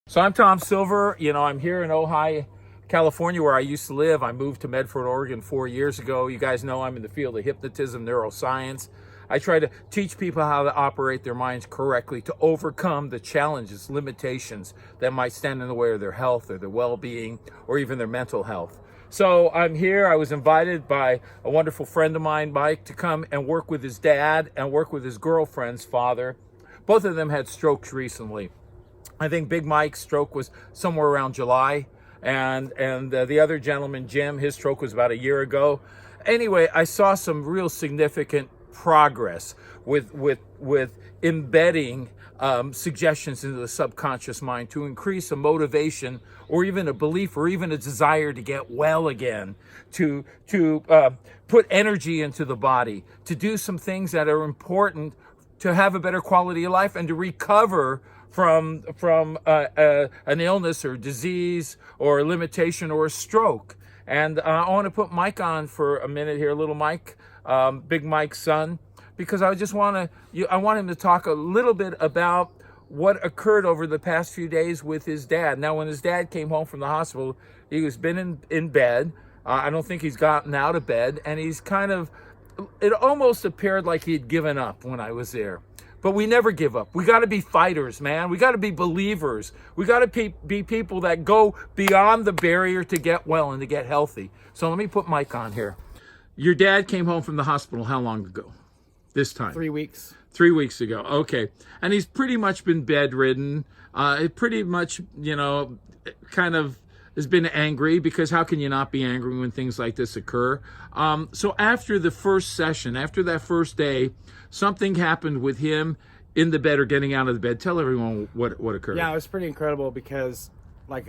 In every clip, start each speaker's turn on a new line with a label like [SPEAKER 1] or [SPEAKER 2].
[SPEAKER 1] So I'm Tom Silver. I'm here in Ojai, California, where I used to live. I moved to Medford, Oregon 4 years ago. You guys know I'm in the field of hypnotism, neuroscience. I try to teach people how to operate their minds correctly to overcome the challenges, limitations that might stand in the way of their health or their well-being or even their mental health. So I'm here. I was invited by a wonderful friend of mine, Mike, to come and work with his dad and work with his girlfriend's father. Both of them had strokes recently. I think Big Mike's stroke was somewhere around July, and the other gentleman, Jim, his stroke was about a year ago. Anyway, I saw some real significant progress with embedding suggestions into the subconscious mind to increase a motivation or even a belief or even a desire to get well again, to put energy into the body, to do some things that are important to have a better quality of life and to recover from an illness or disease or a limitation or a stroke. And I want to put Mike on for a minute here, little Mike, Big Mike's son, because I want him to talk a little bit about what occurred over the past few days with his dad. Now, when his dad came home from the hospital, he was been in bed. I don't think he's gotten out of bed, and he's it almost appeared like he'd given up when I was there. But we never give up. We got to be fighters, man. We got to be believers. We got to be people that go beyond the barrier to get well and to get healthy. So let me put Mike on here. Your dad came home from the hospital how long ago? This time?
[SPEAKER 2] 3 weeks.
[SPEAKER 1] 3 weeks ago. Okay. And he's pretty much been bedridden. Pretty much, kind of has been angry, because how can you not be angry when things like this occur? So after the first session, after that first day, something happened with him in the bed or getting out of the bed. Tell everyone what occurred.
[SPEAKER 2] Yeah, it was pretty incredible because, like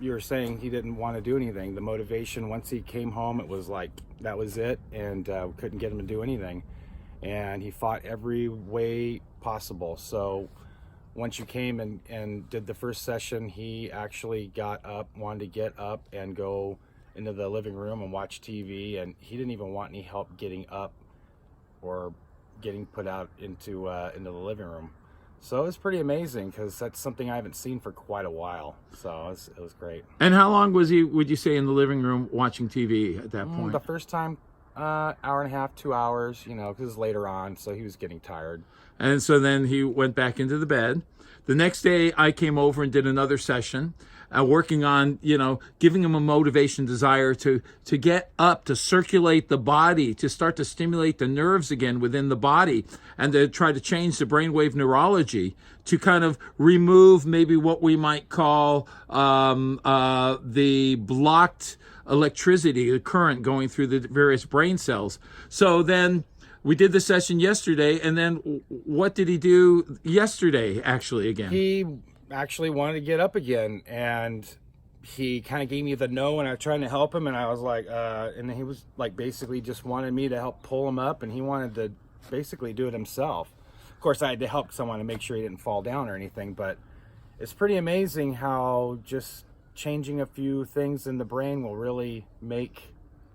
[SPEAKER 2] you were saying, he didn't want to do anything. The motivation, once he came home, it was like that was it, and we couldn't get him to do anything. And he fought every way possible. So once you came and did the first session, he actually got up, wanted to get up and go into the living room and watch TV, and he didn't even want any help getting up or getting put out into the living room. So it was pretty amazing, because that's something I haven't seen for quite a while. So it was great.
[SPEAKER 1] And how long was he, would you say, in the living room watching TV at that point?
[SPEAKER 2] The first time, hour and a half, 2 hours, because it was later on, so he was getting tired.
[SPEAKER 1] And so then he went back into the bed. The next day I came over and did another session, working on, giving him a motivation, desire to get up, to circulate the body, to start to stimulate the nerves again within the body, and to try to change the brainwave neurology to kind of remove maybe what we might call the blocked electricity, the current going through the various brain cells. So then we did the session yesterday, and then what did he do yesterday, actually, again?
[SPEAKER 2] He actually wanted to get up again, and he kind of gave me the no, and I was trying to help him, and I was like, and he was like basically just wanted me to help pull him up, and he wanted to basically do it himself. Of course, I had to help someone to make sure he didn't fall down or anything, but it's pretty amazing how just changing a few things in the brain will really make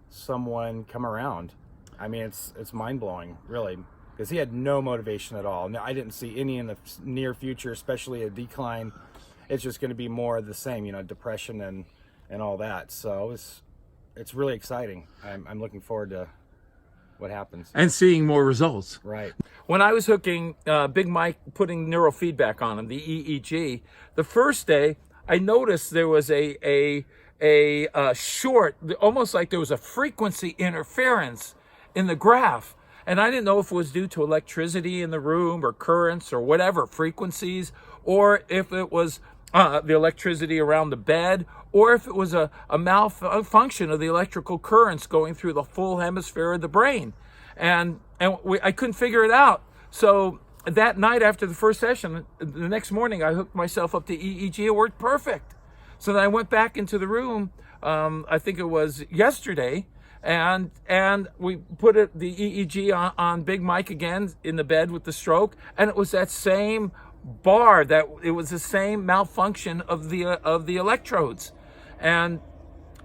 [SPEAKER 2] someone come around. I mean, it's mind-blowing, really, because he had no motivation at all. I didn't see any in the near future, especially a decline. It's just going to be more of the same, depression and all that. So it's really exciting. I'm looking forward to what happens.
[SPEAKER 1] And seeing more results.
[SPEAKER 2] Right.
[SPEAKER 1] When I was hooking Big Mike, putting neurofeedback on him, the EEG, the first day, I noticed there was a short, almost like there was a frequency interference in the graph. And I didn't know if it was due to electricity in the room or currents or whatever, frequencies, or if it was the electricity around the bed, or if it was a malfunction of the electrical currents going through the full hemisphere of the brain. And I couldn't figure it out. So that night after the first session, the next morning, I hooked myself up to EEG. It worked perfect. So then I went back into the room, I think it was yesterday, and we put the EEG on Big Mike again in the bed with the stroke, and it was that same bar, that it was the same malfunction of the electrodes, and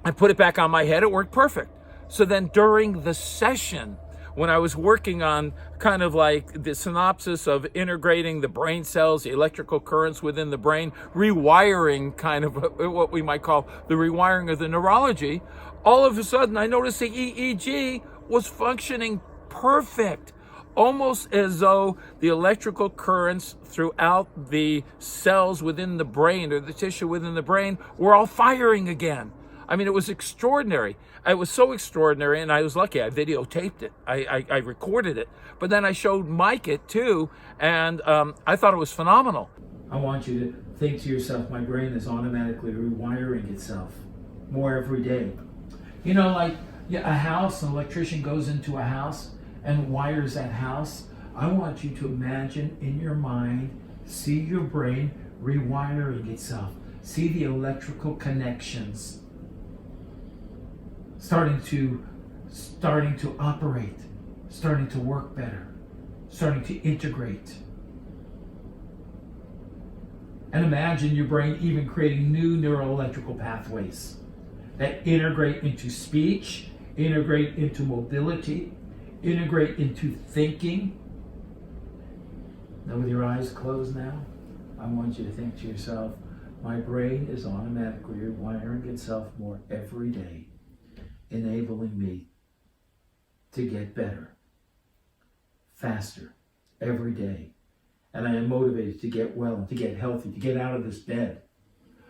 [SPEAKER 1] I put it back on my head. It worked perfect. So then during the session, when I was working on kind of like the synopsis of integrating the brain cells, the electrical currents within the brain, rewiring, kind of what we might call the rewiring of the neurology, all of a sudden I noticed the EEG was functioning perfect, almost as though the electrical currents throughout the cells within the brain, or the tissue within the brain, were all firing again. I mean, it was extraordinary. It was so extraordinary, and I was lucky. I videotaped it. I recorded it. But then I showed Mike it too, and I thought it was phenomenal.
[SPEAKER 3] I want you to think to yourself, my brain is automatically rewiring itself more every day. You know, like a house, an electrician goes into a house and wires that house. I want you to imagine in your mind, see your brain rewiring itself. See the electrical connections starting to operate, starting to work better, starting to integrate. And imagine your brain even creating new neuroelectrical pathways that integrate into speech, integrate into mobility, integrate into thinking. Now with your eyes closed now, I want you to think to yourself, my brain is automatically rewiring itself more every day, enabling me to get better, faster, every day. And I am motivated to get well, to get healthy, to get out of this bed.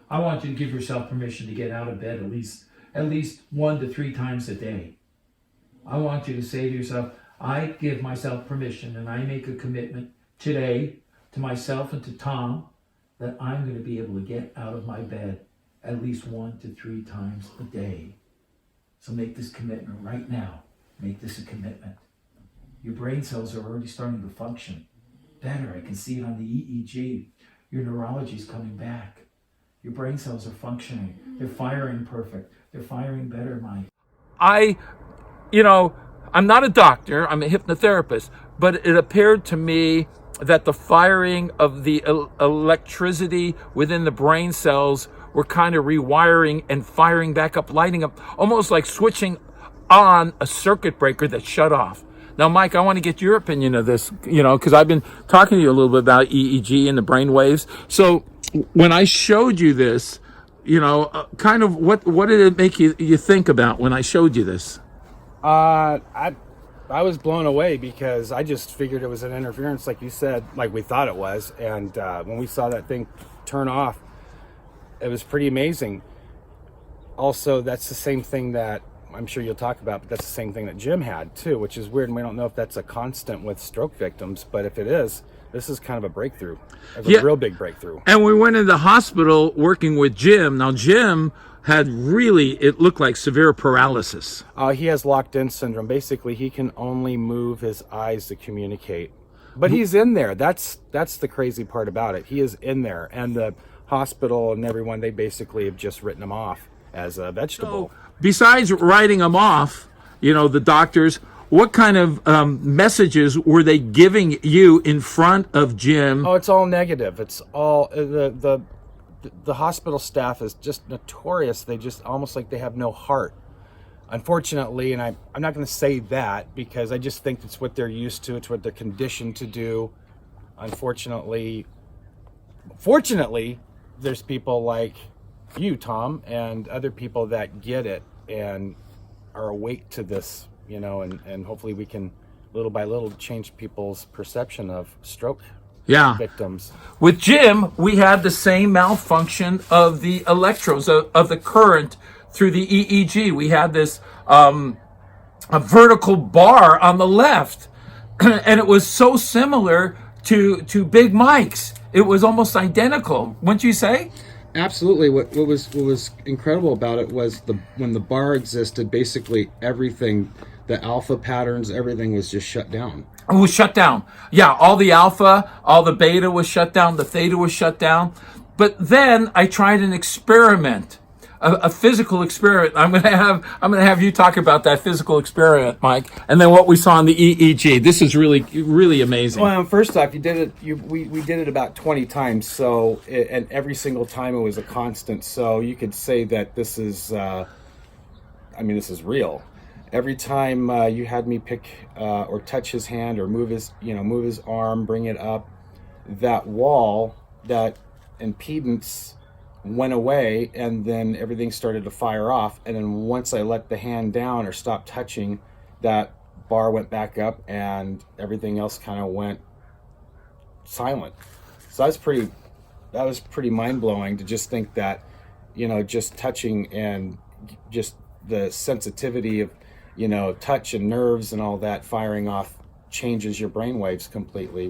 [SPEAKER 3] I want you to give yourself permission to get out of bed at least 1 to 3 times a day. I want you to say to yourself, I give myself permission and I make a commitment today to myself and to Tom that I'm going to be able to get out of my bed at least 1 to 3 times a day. So make this commitment right now. Make this a commitment. Your brain cells are already starting to function better. I can see it on the EEG. Your neurology is coming back. Your brain cells are functioning. They're firing perfect. They're firing better, Mike.
[SPEAKER 1] I'm not a doctor, I'm a hypnotherapist, but it appeared to me that the firing of the electricity within the brain cells were kind of rewiring and firing back up, lighting up, almost like switching on a circuit breaker that shut off. Now, Mike, I want to get your opinion of this, because I've been talking to you a little bit about EEG and the brain waves. So when I showed you this, kind of what did it make you think about when I showed you this?
[SPEAKER 2] I was blown away because I just figured it was an interference, like you said, like we thought it was. And when we saw that thing turn off, it was pretty amazing. Also, that's the same thing that I'm sure you'll talk about, but that's the same thing that Jim had too, which is weird. And we don't know if that's a constant with stroke victims, but if it is, this is kind of a breakthrough. It's a real big breakthrough.
[SPEAKER 1] And we went into the hospital working with Jim. Now, Jim had it looked like severe paralysis.
[SPEAKER 2] He has locked-in syndrome. Basically, he can only move his eyes to communicate. But he's in there. That's the crazy part about it. He is in there. And the hospital and everyone, they basically have just written him off as a vegetable.
[SPEAKER 1] So, besides writing him off, the doctors, what kind of messages were they giving you in front of Jim?
[SPEAKER 2] Oh, it's all negative. It's all the hospital staff is just notorious. They just almost like they have no heart. Unfortunately, and I'm not going to say that because I just think it's what they're used to. It's what they're conditioned to do. Fortunately, there's people like you, Tom, and other people that get it and are awake to this, and hopefully we can little by little change people's perception of stroke victims.
[SPEAKER 1] With Jim, we had the same malfunction of the electrodes, of the current through the EEG. We had this a vertical bar on the left, and it was so similar to Big Mike's. It was almost identical, wouldn't you say?
[SPEAKER 2] Absolutely. What was incredible about it was when the bar existed, basically everything, the alpha patterns, everything was just shut down.
[SPEAKER 1] It was shut down. Yeah, all the alpha, all the beta was shut down, the theta was shut down. But then I tried an experiment, a physical experiment. I'm gonna have you talk about that physical experiment, Mike, and then what we saw in the EEG. This is really, really amazing.
[SPEAKER 2] Well, first off, we did it about 20 times. So, and every single time it was a constant. So you could say that this is, this is real. every time you had me pick or touch his hand or move his arm, bring it up, that wall, that impedance went away, and then everything started to fire off. And then once I let the hand down or stopped touching, that bar went back up and everything else kind of went silent. So that was pretty mind-blowing to just think that, just touching and just the sensitivity of, touch and nerves and all that firing off changes your brain waves completely,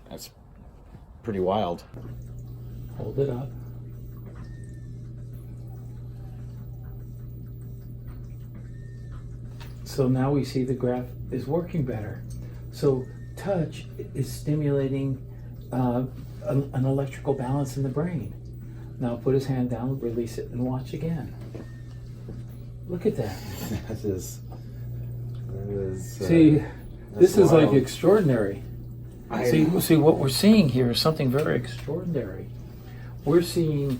[SPEAKER 2] that's pretty wild.
[SPEAKER 3] Hold it up. So now we see the graph is working better. So touch is stimulating an electrical balance in the brain. Now put his hand down, release it, and watch again. Look at that.
[SPEAKER 2] That is
[SPEAKER 3] See, this is
[SPEAKER 2] wild.
[SPEAKER 3] like extraordinary. See, what we're seeing here is something very extraordinary. We're seeing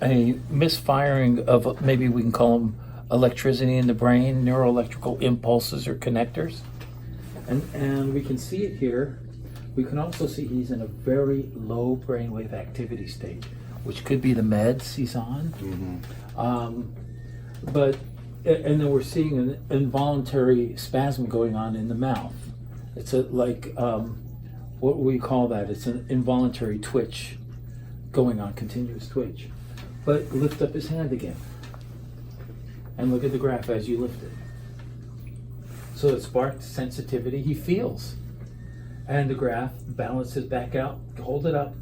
[SPEAKER 3] a misfiring of, maybe we can call them electricity in the brain, neuroelectrical impulses or connectors. And we can see it here. We can also see he's in a very low brainwave activity state, which could be the meds he's on. And then we're seeing an involuntary spasm going on in the mouth. It's what we call that? It's an involuntary twitch going on, continuous twitch. But lift up his hand again. And look at the graph as you lift it. So it sparked sensitivity. He feels. And the graph balances back out. Hold it up.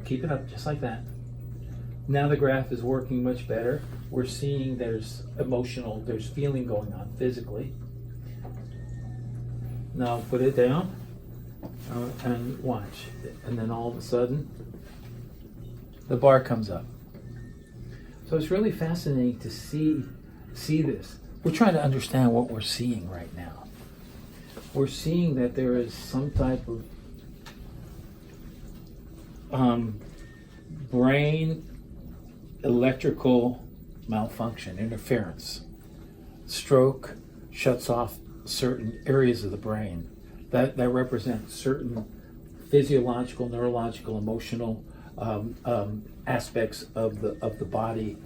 [SPEAKER 3] Keep it up just like that. Now the graph is working much better. We're seeing there's feeling going on physically. Now put it down and watch. And then all of a sudden, the bar comes up. So it's really fascinating to see this. We're trying to understand what we're seeing right now. We're seeing that there is some type of brain electrical malfunction, interference. Stroke shuts off certain areas of the brain that represent certain physiological, neurological, emotional aspects of the body.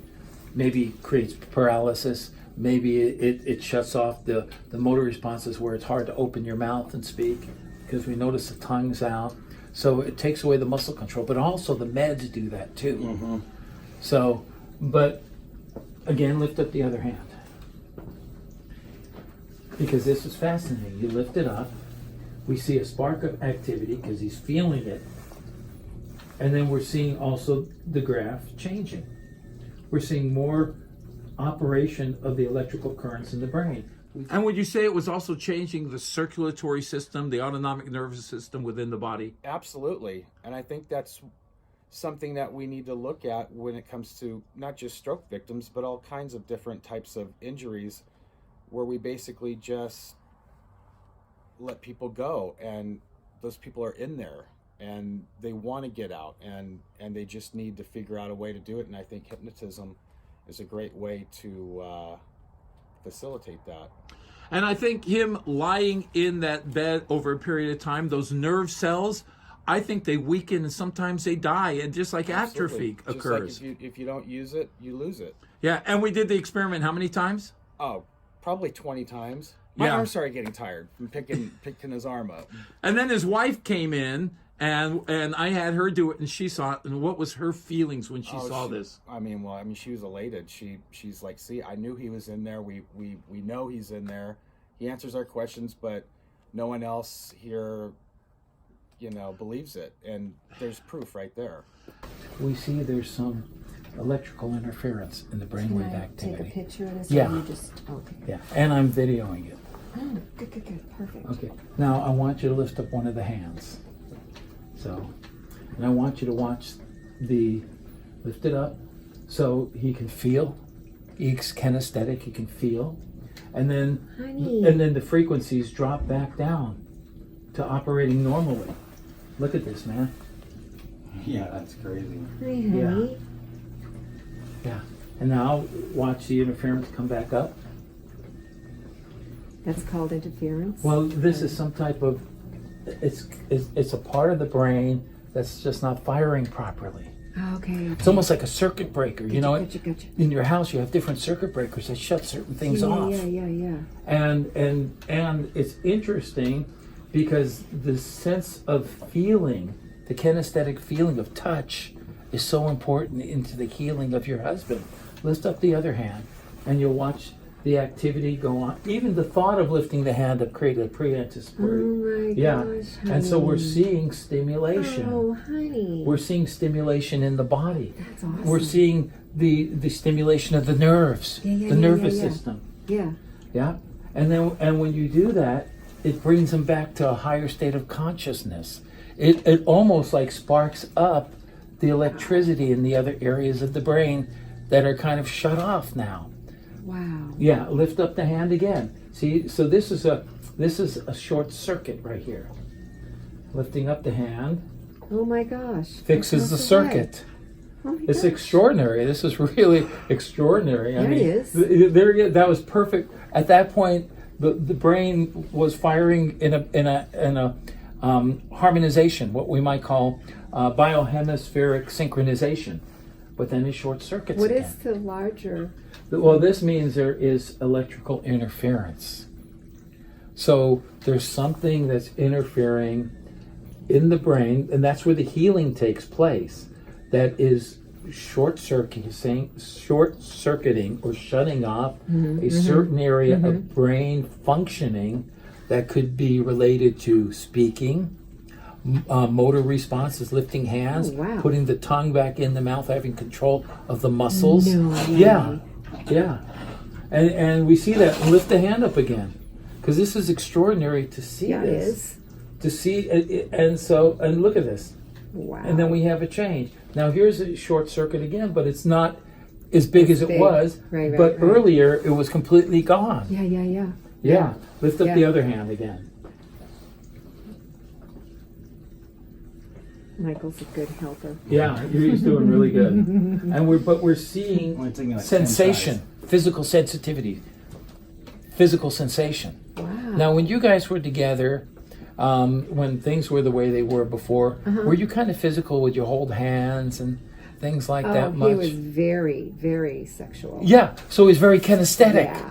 [SPEAKER 3] Maybe creates paralysis. Maybe it shuts off the motor responses where it's hard to open your mouth and speak because we notice the tongue's out. So it takes away the muscle control, but also the meds do that too. So, but again, lift up the other hand. Because this is fascinating. You lift it up. We see a spark of activity because he's feeling it. And then we're seeing also the graph changing. We're seeing more operation of the electrical currents in the brain.
[SPEAKER 1] And would you say it was also changing the circulatory system, the autonomic nervous system within the body?
[SPEAKER 2] Absolutely. And I think that's something that we need to look at when it comes to not just stroke victims, but all kinds of different types of injuries where we basically just let people go and those people are in there and they want to get out and they just need to figure out a way to do it. And I think hypnotism is a great way to facilitate that.
[SPEAKER 1] And I think him lying in that bed over a period of time, those nerve cells, I think they weaken and sometimes they die, and just like atrophy occurs.
[SPEAKER 2] Just like if you don't use it, you lose it.
[SPEAKER 1] Yeah, and we did the experiment how many times?
[SPEAKER 2] Oh, probably 20 times. My arm started getting tired from picking his arm up.
[SPEAKER 1] And then his wife came in, and I had her do it, and she saw it. And what was her feelings when she saw this?
[SPEAKER 2] I mean, she was elated. She's like, see, I knew he was in there. We know he's in there. He answers our questions, but no one else here, believes it. And there's proof right there.
[SPEAKER 3] We see there's some electrical interference in the brainwave
[SPEAKER 4] Can I
[SPEAKER 3] activity.
[SPEAKER 4] take a picture of this?
[SPEAKER 3] Yeah.
[SPEAKER 4] Or you just, okay.
[SPEAKER 3] Yeah, and I'm videoing it.
[SPEAKER 4] Oh, good, perfect.
[SPEAKER 3] Okay, now I want you to lift up one of the hands. And I want you to watch lift it up so he can feel. He's kinesthetic, he can feel. And then the frequencies drop back down to operating normally. Look at this, man.
[SPEAKER 2] Yeah, that's crazy.
[SPEAKER 4] Hi, honey.
[SPEAKER 3] Yeah. And now watch the interference come back up.
[SPEAKER 4] That's called interference?
[SPEAKER 3] Well, this is some type of, it's a part of the brain that's just not firing properly.
[SPEAKER 4] Okay.
[SPEAKER 3] It's almost like a circuit breaker. You know,
[SPEAKER 4] Gotcha.
[SPEAKER 3] in your house you have different circuit breakers that shut certain things off.
[SPEAKER 4] Yeah.
[SPEAKER 3] And it's interesting because the sense of feeling, the kinesthetic feeling of touch, is so important into the healing of your husband. Lift up the other hand, and you'll watch the activity go on. Even the thought of lifting the hand up created a pre-anticipatory.
[SPEAKER 4] Oh my
[SPEAKER 3] Yeah,
[SPEAKER 4] gosh,
[SPEAKER 3] and so we're
[SPEAKER 4] honey.
[SPEAKER 3] seeing stimulation.
[SPEAKER 4] Oh, honey.
[SPEAKER 3] We're seeing stimulation in the body.
[SPEAKER 4] That's awesome.
[SPEAKER 3] We're seeing the stimulation of the nerves, the nervous system.
[SPEAKER 4] Yeah.
[SPEAKER 3] Yeah, and when you do that, it brings them back to a higher state of consciousness. It almost like sparks up the electricity in the other areas of the brain that are kind of shut off now.
[SPEAKER 4] Wow.
[SPEAKER 3] Yeah, lift up the hand again. See, so this is a short circuit right here. Lifting up the hand
[SPEAKER 4] Oh my gosh.
[SPEAKER 3] fixes the
[SPEAKER 4] That's away.
[SPEAKER 3] circuit.
[SPEAKER 4] Oh my
[SPEAKER 3] It's
[SPEAKER 4] gosh.
[SPEAKER 3] extraordinary. This is really extraordinary.
[SPEAKER 4] There it is.
[SPEAKER 3] That was perfect. At that point, the brain was firing in a harmonization, what we might call biohemispheric synchronization. But then it short circuits
[SPEAKER 4] What
[SPEAKER 3] again.
[SPEAKER 4] is the larger?
[SPEAKER 3] Well, this means there is electrical interference. So there's something that's interfering in the brain, and that's where the healing takes place. That is short circuiting or shutting off a certain area of brain functioning that could be related to speaking, motor responses, lifting hands,
[SPEAKER 4] Oh, wow.
[SPEAKER 3] putting the tongue back in the mouth, having control of the muscles.
[SPEAKER 4] No way.
[SPEAKER 3] Yeah. And we see that. Lift the hand up again, because this is extraordinary to see.
[SPEAKER 4] Yeah, it
[SPEAKER 3] this.
[SPEAKER 4] is.
[SPEAKER 3] To see, and look at this.
[SPEAKER 4] Wow.
[SPEAKER 3] And then we have a change. Now here's a short circuit again, but it's not as big as it
[SPEAKER 4] big.
[SPEAKER 3] was.
[SPEAKER 4] Right,
[SPEAKER 3] but
[SPEAKER 4] right.
[SPEAKER 3] earlier it was completely gone.
[SPEAKER 4] Yeah.
[SPEAKER 3] Yeah. Lift up
[SPEAKER 4] Yeah.
[SPEAKER 3] the other hand again.
[SPEAKER 4] Michael's a good helper.
[SPEAKER 3] Yeah, he's doing really good. And we're seeing
[SPEAKER 2] Only taking like 10
[SPEAKER 3] sensation, physical sensitivity, physical sensation.
[SPEAKER 4] Wow.
[SPEAKER 3] Now, when you guys were together, when things were the way they were before, were you kind of physical? Would you hold hands and things like that much?
[SPEAKER 4] He was very, very sexual.
[SPEAKER 3] Yeah, so he's very kinesthetic.
[SPEAKER 4] Yeah.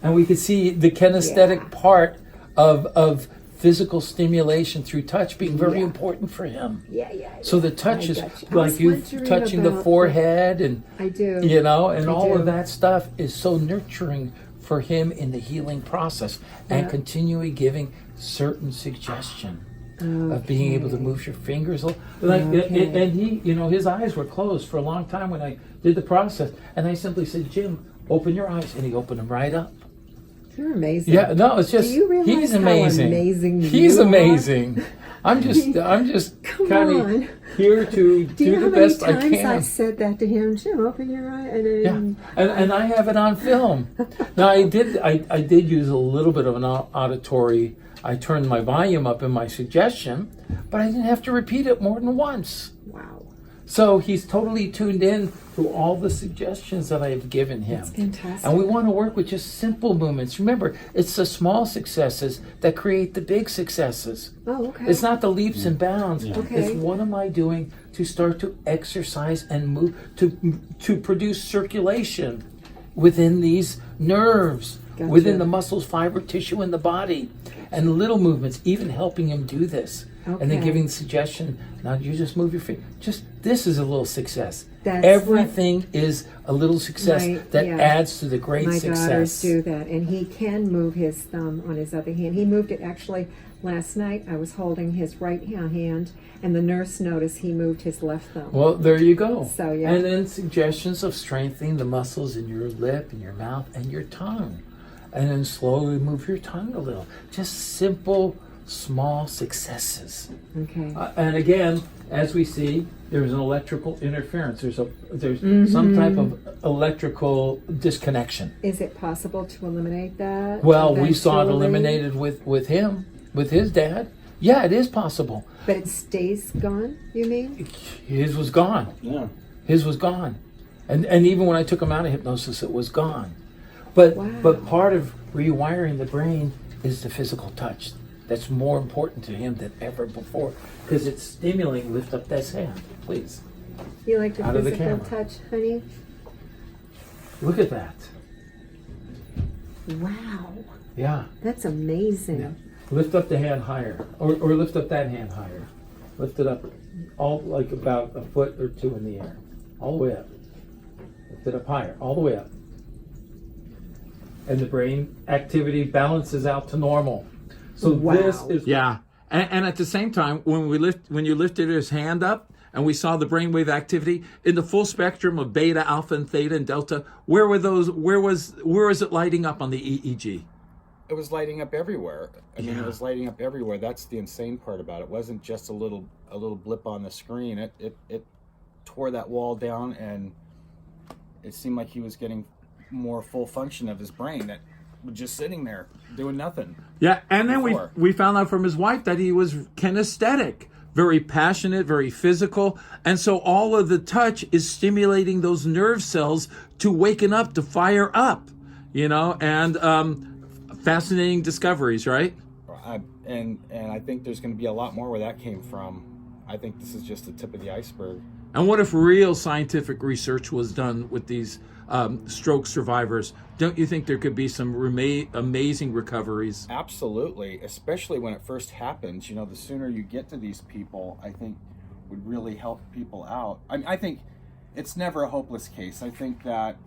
[SPEAKER 3] And we could see the kinesthetic
[SPEAKER 4] Yeah.
[SPEAKER 3] part of physical stimulation through touch being very
[SPEAKER 4] Yeah.
[SPEAKER 3] important for him.
[SPEAKER 4] Yeah.
[SPEAKER 3] So the touch
[SPEAKER 4] I
[SPEAKER 3] is
[SPEAKER 4] got you. I
[SPEAKER 3] like
[SPEAKER 4] was
[SPEAKER 3] you
[SPEAKER 4] wondering
[SPEAKER 3] touching the
[SPEAKER 4] about-
[SPEAKER 3] forehead and,
[SPEAKER 4] I do.
[SPEAKER 3] you know, and
[SPEAKER 4] I
[SPEAKER 3] all
[SPEAKER 4] do.
[SPEAKER 3] of that stuff is so nurturing for him in the healing process, and
[SPEAKER 4] Yeah.
[SPEAKER 3] continually giving certain suggestion of being able to
[SPEAKER 4] Okay.
[SPEAKER 3] move your fingers. Like,
[SPEAKER 4] Okay.
[SPEAKER 3] and he, you know, his eyes were closed for a long time when I did the process, and I simply said, Jim, open your eyes, and he opened them right up.
[SPEAKER 4] You're amazing.
[SPEAKER 3] Yeah, no, it's just
[SPEAKER 4] Do you realize
[SPEAKER 3] he's
[SPEAKER 4] how
[SPEAKER 3] amazing.
[SPEAKER 4] amazing
[SPEAKER 3] He's
[SPEAKER 4] you are?
[SPEAKER 3] amazing. I'm just
[SPEAKER 4] Come
[SPEAKER 3] kind
[SPEAKER 4] on.
[SPEAKER 3] of here to
[SPEAKER 4] Do you
[SPEAKER 3] do
[SPEAKER 4] know
[SPEAKER 3] the
[SPEAKER 4] how many
[SPEAKER 3] best I
[SPEAKER 4] times
[SPEAKER 3] can.
[SPEAKER 4] I've said that to him? Jim, open your eye.
[SPEAKER 3] Yeah, and I have it on film. Now I did use a little bit of an auditory. I turned my volume up in my suggestion, but I didn't have to repeat it more than once.
[SPEAKER 4] Wow.
[SPEAKER 3] So he's totally tuned in to all the suggestions that I've given him.
[SPEAKER 4] That's fantastic.
[SPEAKER 3] And we want to work with just simple movements. Remember, it's the small successes that create the big successes.
[SPEAKER 4] Oh, okay.
[SPEAKER 3] It's not the leaps and bounds.
[SPEAKER 4] Okay.
[SPEAKER 3] It's what am I doing to start to exercise and move to produce circulation within these nerves,
[SPEAKER 4] Gotcha.
[SPEAKER 3] within the muscles, fiber tissue in the body, and little movements, even helping him do this. And then
[SPEAKER 4] Okay.
[SPEAKER 3] giving the suggestion, now you just move your feet. Just this is a little success.
[SPEAKER 4] That's
[SPEAKER 3] Everything is a little success
[SPEAKER 4] My-
[SPEAKER 3] that
[SPEAKER 4] yeah.
[SPEAKER 3] adds to the great
[SPEAKER 4] My
[SPEAKER 3] success.
[SPEAKER 4] daughters do that, and he can move his thumb on his other hand. He moved it actually last night. I was holding his right hand, and the nurse noticed he moved his left thumb.
[SPEAKER 3] Well, there you go.
[SPEAKER 4] So, yeah.
[SPEAKER 3] And then suggestions of strengthening the muscles in your lip and your mouth and your tongue. And then slowly move your tongue a little. Just simple, small successes.
[SPEAKER 4] Okay.
[SPEAKER 3] And again, as we see, there's an electrical interference. There's some type of electrical disconnection.
[SPEAKER 4] Is it possible to eliminate that?
[SPEAKER 3] Well, we saw it
[SPEAKER 4] eventually?
[SPEAKER 3] eliminated with him, with his dad. Yeah, it is possible.
[SPEAKER 4] But it stays gone, you mean?
[SPEAKER 3] His was gone.
[SPEAKER 2] Yeah.
[SPEAKER 3] His was gone. And even when I took him out of hypnosis, it was gone. But
[SPEAKER 4] Wow.
[SPEAKER 3] but part of rewiring the brain is the physical touch. That's more important to him than ever before because it's stimulating. Lift up this hand, please.
[SPEAKER 4] You like the
[SPEAKER 3] Out of the
[SPEAKER 4] physical
[SPEAKER 3] camera.
[SPEAKER 4] touch, honey?
[SPEAKER 3] Look at that.
[SPEAKER 4] Wow.
[SPEAKER 3] Yeah.
[SPEAKER 4] That's amazing.
[SPEAKER 3] Yeah. Lift up the hand higher, or lift up that hand higher. Lift it up, all like about a foot or two in the air, all the way up. Lift it up higher, all the way up. And the brain activity balances out to normal. So
[SPEAKER 4] Wow.
[SPEAKER 3] this is and at the same time, when you lifted his hand up, and we saw the brainwave activity in the full spectrum of beta, alpha, and theta, and delta. Where was it lighting up on the EEG?
[SPEAKER 2] It was lighting up everywhere. I mean, it was lighting up everywhere. That's the insane part about it. It wasn't just a little blip on the screen. It tore that wall down, and it seemed like he was getting more full function of his brain that was just sitting there doing nothing.
[SPEAKER 1] Yeah, and then
[SPEAKER 2] before.
[SPEAKER 1] we found out from his wife that he was kinesthetic, very passionate, very physical, and so all of the touch is stimulating those nerve cells to waken up, to fire up, and fascinating discoveries, right?
[SPEAKER 2] And I think there's going to be a lot more where that came from. I think this is just the tip of the iceberg.
[SPEAKER 1] And what if real scientific research was done with these stroke survivors? Don't you think there could be some amazing recoveries?
[SPEAKER 2] Absolutely, especially when it first happens. The sooner you get to these people, I think would really help people out. I think it's never a hopeless case. I think that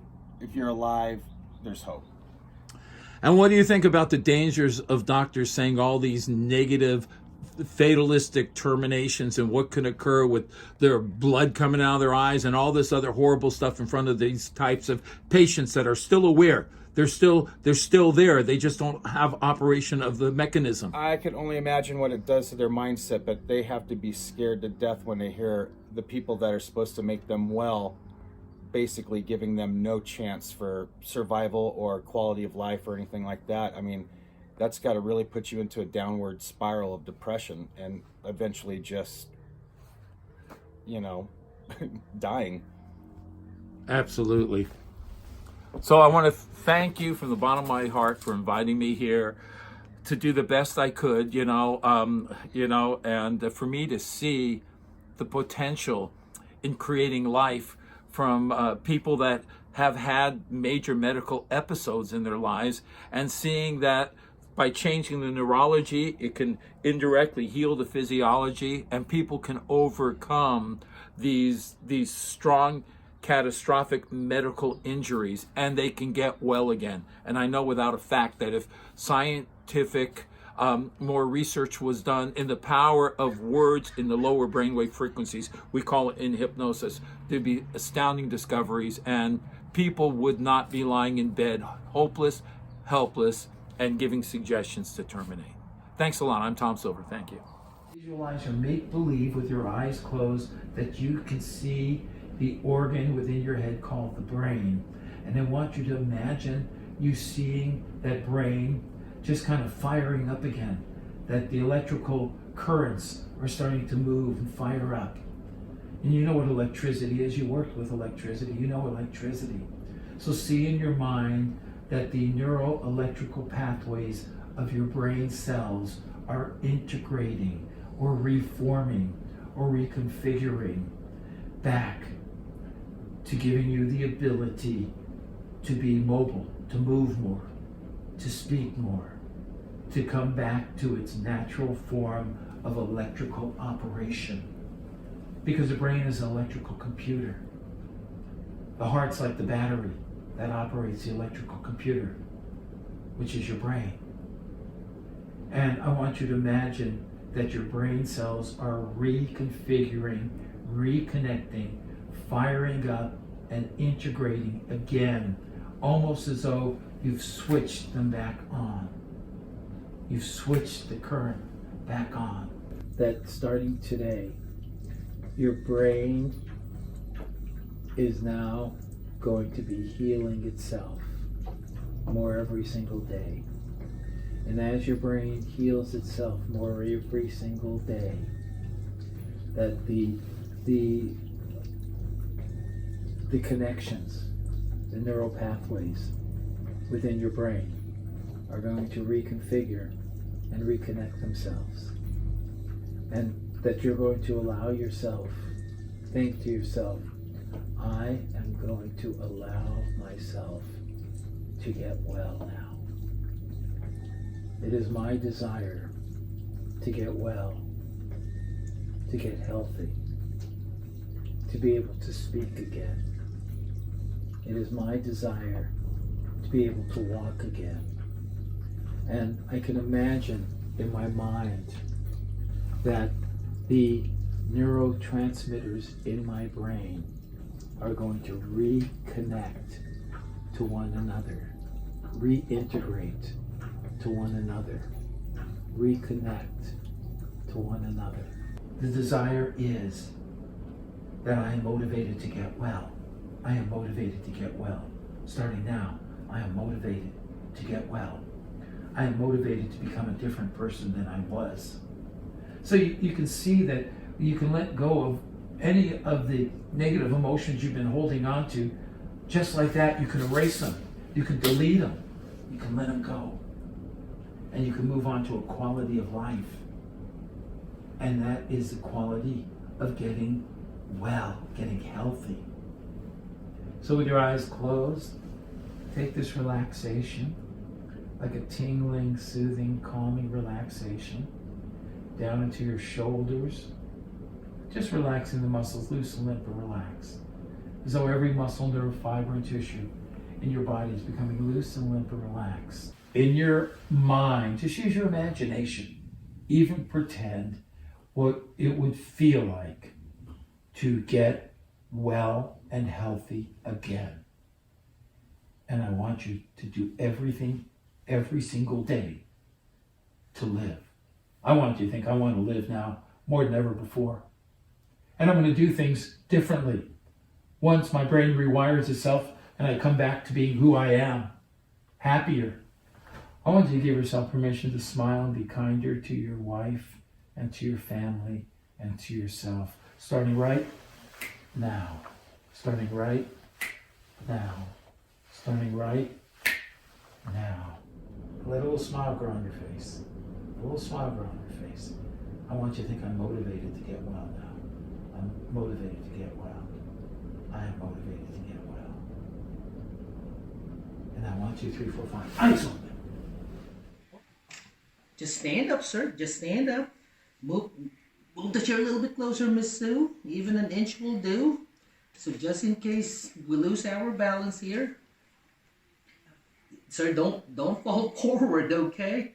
[SPEAKER 2] if you're alive, there's hope.
[SPEAKER 1] And what do you think about the dangers of doctors saying all these negative, fatalistic terminations and what can occur with their blood coming out of their eyes and all this other horrible stuff in front of these types of patients that are still aware? They're still there. They just don't have operation of the mechanism.
[SPEAKER 2] I can only imagine what it does to their mindset, but they have to be scared to death when they hear the people that are supposed to make them well basically giving them no chance for survival or quality of life or anything like that. I mean, that's got to really put you into a downward spiral of depression and eventually just, dying.
[SPEAKER 1] Absolutely. So I want to thank you from the bottom of my heart for inviting me here to do the best I could, and for me to see the potential in creating life from people that have had major medical episodes in their lives, and seeing that by changing the neurology, it can indirectly heal the physiology, and people can overcome these strong catastrophic medical injuries, and they can get well again. And I know without a fact that if scientific more research was done in the power of words in the lower brainwave frequencies, we call it in hypnosis, there'd be astounding discoveries, and people would not be lying in bed hopeless, helpless, and giving suggestions to terminate. Thanks a lot. I'm Tom Silver. Thank you.
[SPEAKER 3] Visualize or make believe with your eyes closed that you can see the organ within your head called the brain. And I want you to imagine you seeing that brain just kind of firing up again, that the electrical currents are starting to move and fire up. And you know what electricity is. You worked with electricity. You know electricity. So see in your mind that the neuroelectrical pathways of your brain cells are integrating or reforming or reconfiguring back to giving you the ability to be mobile, to move more, to speak more, to come back to its natural form of electrical operation. Because the brain is an electrical computer. The heart's like the battery that operates the electrical computer, which is your brain. And I want you to imagine that your brain cells are reconfiguring, reconnecting, firing up, and integrating again, almost as though you've switched them back on. You've switched the current back on. That starting today, your brain is now going to be healing itself more every single day. And as your brain heals itself more every single day, that the connections, the neural pathways within your brain are going to reconfigure and reconnect themselves. And that you're going to allow yourself, think to yourself, I am going to allow myself to get well now. It is my desire to get well, to get healthy, to be able to speak again. It is my desire to be able to walk again. And I can imagine in my mind that the neurotransmitters in my brain are going to reconnect to one another, reintegrate to one another, reconnect to one another. The desire is that I am motivated to get well. I am motivated to get well. Starting now, I am motivated to get well. I am motivated to become a different person than I was. So you can see that you can let go of any of the negative emotions you've been holding on to. Just like that, you can erase them. You can delete them. You can let them go. And you can move on to a quality of life. And that is the quality of getting well, getting healthy. So with your eyes closed, take this relaxation, like a tingling, soothing, calming relaxation, down into your shoulders. Just relaxing the muscles, loose and limp and relax. As though every muscle, nerve, fiber, and tissue in your body is becoming loose and limp and relaxed. In your mind, just use your imagination. Even pretend what it would feel like to get well and healthy again. And I want you to do everything every single day to live. I want you to think, I want to live now more than ever before. And I'm going to do things differently. Once my brain rewires itself and I come back to being who I am, happier. I want you to give yourself permission to smile and be kinder to your wife and to your family and to yourself. Starting right now. Starting right now. Starting right now. Let a little smile grow on your face. A little smile grow on your face. I want you to think I'm motivated to get well now. I'm motivated to get well. I am motivated to get well. And I want you 3, 4, 5. Eyes open.
[SPEAKER 5] Just stand up, sir. Just stand up. Move the chair a little bit closer, Miss Sue. Even an inch will do. So just in case we lose our balance here. Sir, don't fall forward, okay?